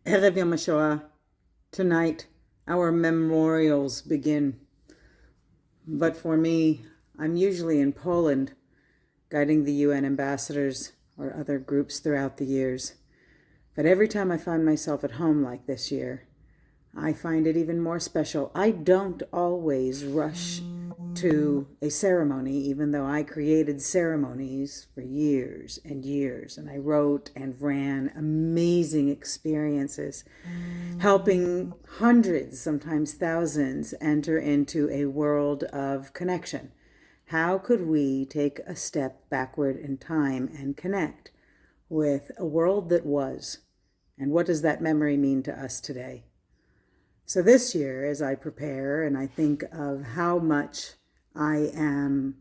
Erev Yom HaShoah. Tonight, our memorials begin. But for me, I'm usually in Poland, guiding the UN ambassadors or other groups throughout the years. But every time I find myself at home like this year, I find it even more special. I don't always rush to a ceremony, even though I created ceremonies for years and years, and I wrote and ran amazing experiences, helping hundreds, sometimes thousands, enter into a world of connection. How could we take a step backward in time and connect with a world that was? And what does that memory mean to us today? So this year, as I prepare and I think of how much I am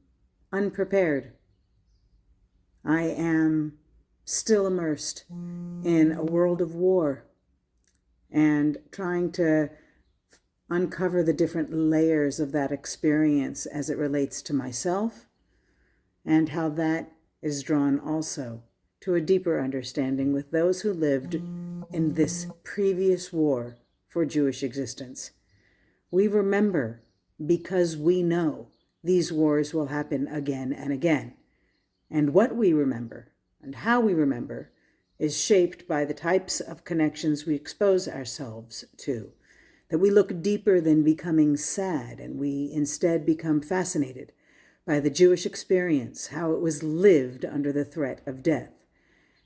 unprepared, I am still immersed in a world of war and trying to uncover the different layers of that experience as it relates to myself and how that is drawn also to a deeper understanding with those who lived in this previous war for Jewish existence. We remember because we know these wars will happen again and again. And what we remember and how we remember is shaped by the types of connections we expose ourselves to, that we look deeper than becoming sad and we instead become fascinated by the Jewish experience, how it was lived under the threat of death,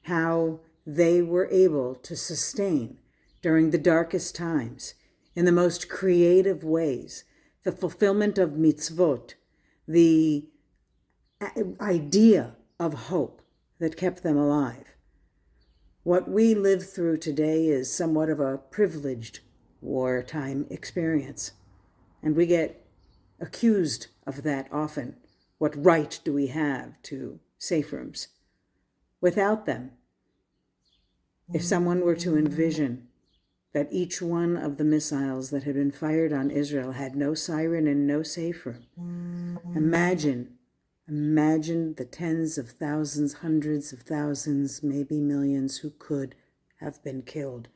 how they were able to sustain during the darkest times, in the most creative ways, the fulfillment of mitzvot, the idea of hope that kept them alive. What we live through today is somewhat of a privileged wartime experience, and we get accused of that often. What right do we have to safe rooms? Without them, if someone were to envision that each one of the missiles that had been fired on Israel had no siren and no safe room. Imagine the tens of thousands, hundreds of thousands, maybe millions who could have been killed.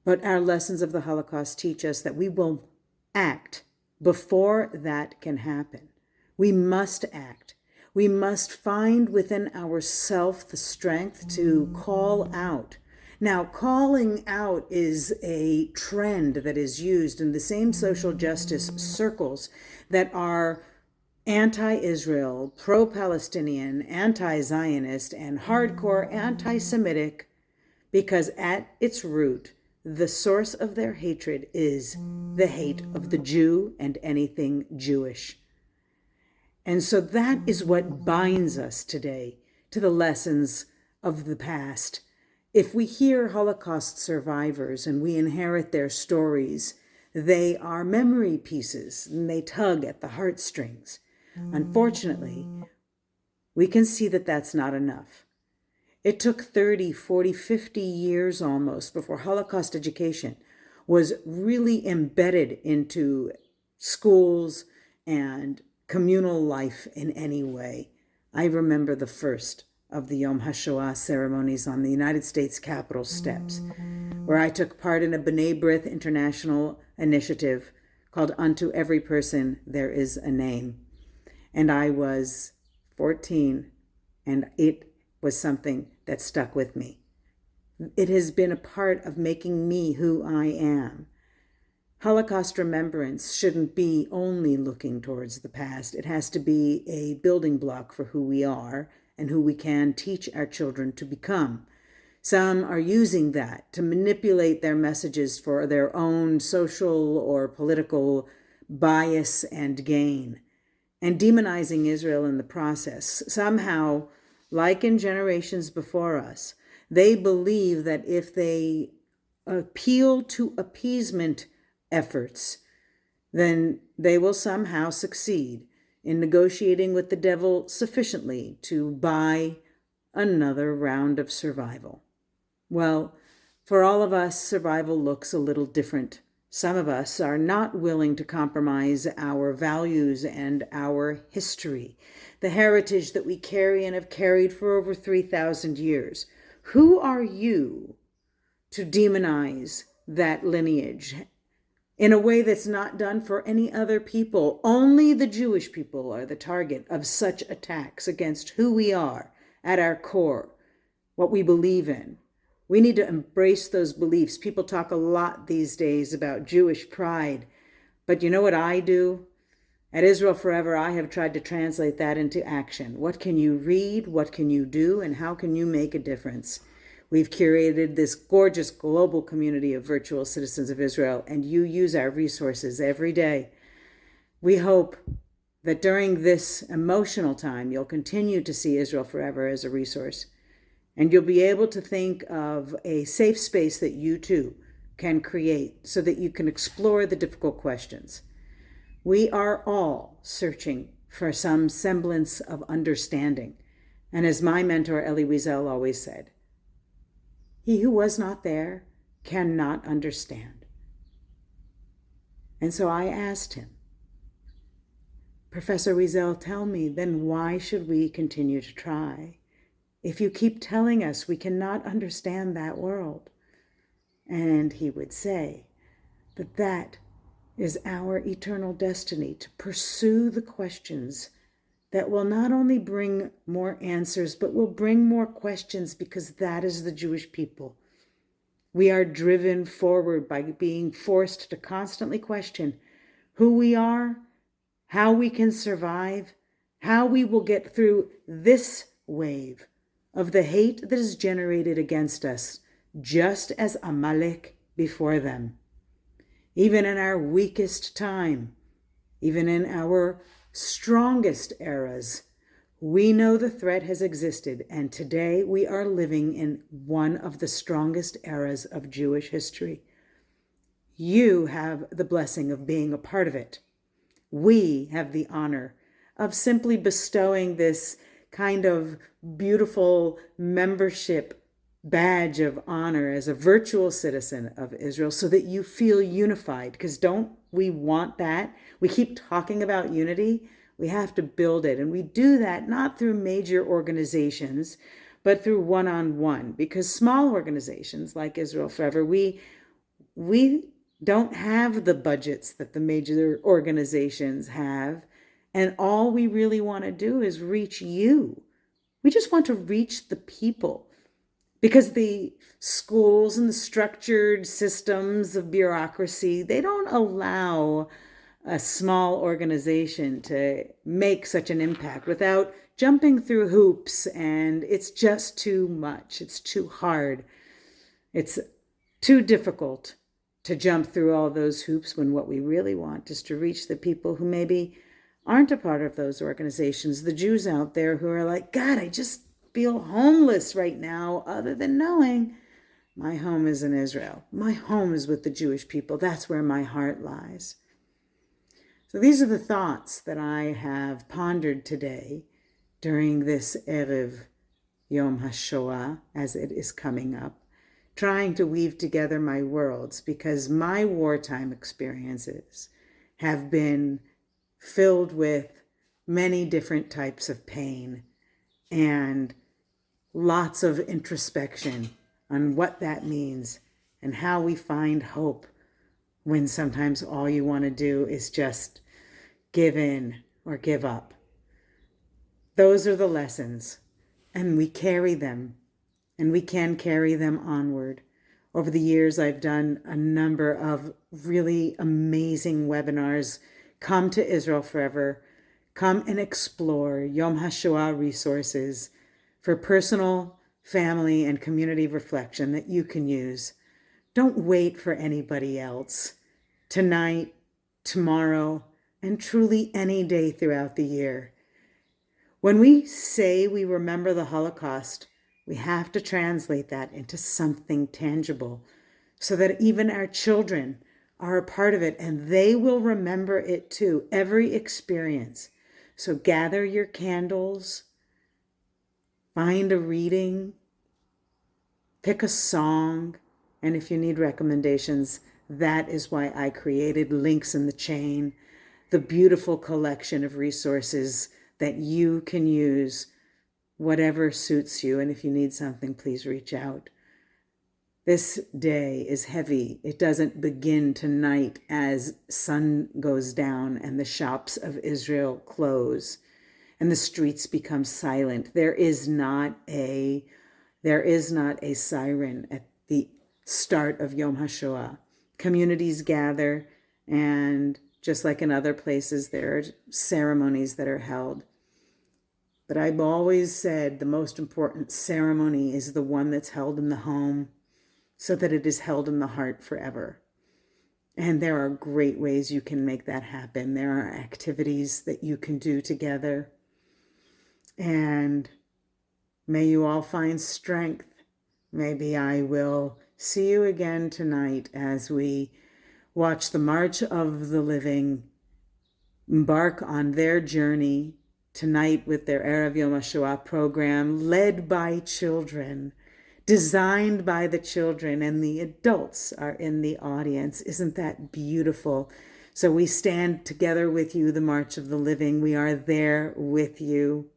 But our lessons of the Holocaust teach us that we will act before that can happen. We must act. We must find within ourselves the strength to call out. Now, calling out is a trend that is used in the same social justice circles that are anti-Israel, pro-Palestinian, anti-Zionist, and hardcore anti-Semitic, because at its root, the source of their hatred is the hate of the Jew and anything Jewish. And so that is what binds us today to the lessons of the past. If we hear Holocaust survivors and we inherit their stories, they are memory pieces and they tug at the heartstrings. Unfortunately, we can see that that's not enough. It took 30, 40, 50 years almost before Holocaust education was really embedded into schools and communal life in any way. I remember the first of the Yom HaShoah ceremonies on the United States Capitol steps, where I took part in a B'nai B'rith international initiative called Unto Every Person There Is a Name. And I was 14, and it was something that stuck with me. It has been a part of making me who I am. Holocaust remembrance shouldn't be only looking towards the past. It has to be a building block for who we are and who we can teach our children to become. Some are using that to manipulate their messages for their own social or political bias and gain, and demonizing Israel in the process. Somehow, like in generations before us, they believe that if they appeal to appeasement efforts, then they will somehow succeed in negotiating with the devil sufficiently to buy another round of survival. Well, for all of us, survival looks a little different. Some of us are not willing to compromise our values and our history, the heritage that we carry and have carried for over 3,000 years. Who are you to demonize that lineage in a way that's not done for any other people. Only the Jewish people are the target of such attacks against who we are at our core, what we believe in. We need to embrace those beliefs. People talk a lot these days about Jewish pride, but you know what I do? At Israel Forever, I have tried to translate that into action. What can you read? What can you do? And how can you make a difference? We've curated this gorgeous global community of virtual citizens of Israel, and you use our resources every day. We hope that during this emotional time, you'll continue to see Israel Forever as a resource, and you'll be able to think of a safe space that you too can create so that you can explore the difficult questions. We are all searching for some semblance of understanding. And as my mentor, Elie Wiesel, always said, he who was not there cannot understand. And so I asked him, Professor Wiesel, tell me, then why should we continue to try? If you keep telling us we cannot understand that world. And he would say that is our eternal destiny, to pursue the questions that will not only bring more answers, but will bring more questions, because that is the Jewish people. We are driven forward by being forced to constantly question who we are, how we can survive, how we will get through this wave of the hate that is generated against us, just as Amalek before them. Even in our weakest time, even in our strongest eras, we know the threat has existed, and today we are living in one of the strongest eras of Jewish history. You have the blessing of being a part of it. We have the honor of simply bestowing this kind of beautiful membership badge of honor as a virtual citizen of Israel, so that you feel unified. Because don't we want that? We keep talking about unity. We have to build it. And we do that not through major organizations, but through one-on-one. Because small organizations like Israel Forever, we don't have the budgets that the major organizations have. And all we really want to do is reach you. We just want to reach the people. Because the schools and the structured systems of bureaucracy, they don't allow a small organization to make such an impact without jumping through hoops, and it's just too much. It's too hard. It's too difficult to jump through all those hoops when what we really want is to reach the people who maybe aren't a part of those organizations, the Jews out there who are like, God, I just feel homeless right now, other than knowing my home is in Israel. My home is with the Jewish people. That's where my heart lies. So these are the thoughts that I have pondered today during this Erev Yom HaShoah, as it is coming up, trying to weave together my worlds, because my wartime experiences have been filled with many different types of pain and lots of introspection on what that means and how we find hope when sometimes all you want to do is just give in or give up. Those are the lessons, and we carry them, and we can carry them onward. Over the years, I've done a number of really amazing webinars. Come to Israel Forever. Come and explore Yom HaShoah resources for personal, family, and community reflection that you can use. Don't wait for anybody else. Tonight, tomorrow, and truly any day throughout the year. When we say we remember the Holocaust, we have to translate that into something tangible so that even our children are a part of it, and they will remember it too, every experience. So gather your candles, find a reading, pick a song, and if you need recommendations, that is why I created Links in the Chain, the beautiful collection of resources that you can use, whatever suits you. And if you need something, please reach out. This day is heavy. It doesn't begin tonight as sun goes down and the shops of Israel close and the streets become silent. There is not a siren at the start of Yom HaShoah. Communities gather, and just like in other places, there are ceremonies that are held. But I've always said the most important ceremony is the one that's held in the home, so that it is held in the heart forever. And there are great ways you can make that happen. There are activities that you can do together. And may you all find strength. Maybe I will see you again tonight as we watch the March of the Living embark on their journey tonight with their Erev Yom HaShoah program, led by children, designed by the children, and the adults are in the audience. Isn't that beautiful? So we stand together with you, the March of the Living. We are there with you.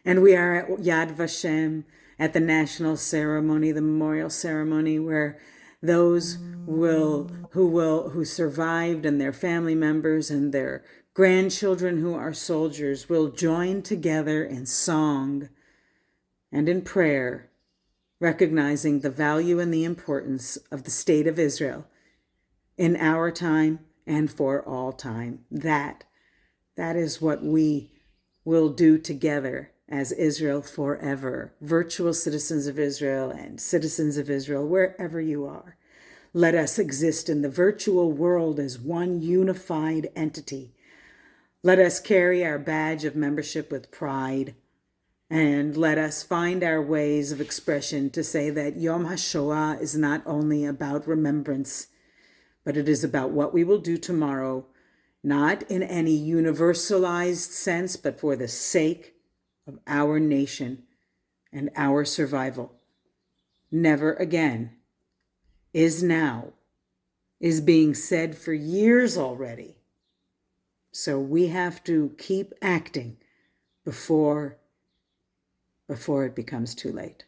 And we are at Yad Vashem, at the national ceremony, the memorial ceremony, where those who survived and their family members and their grandchildren who are soldiers will join together in song and in prayer, recognizing the value and the importance of the state of Israel in our time and for all time. That is what we will do together as Israel forever, virtual citizens of Israel and citizens of Israel, wherever you are. Let us exist in the virtual world as one unified entity. Let us carry our badge of membership with pride, and let us find our ways of expression to say that Yom HaShoah is not only about remembrance, but it is about what we will do tomorrow, not in any universalized sense, but for the sake of our nation and our survival. Never again is now, is being said for years already. So we have to keep acting before it becomes too late.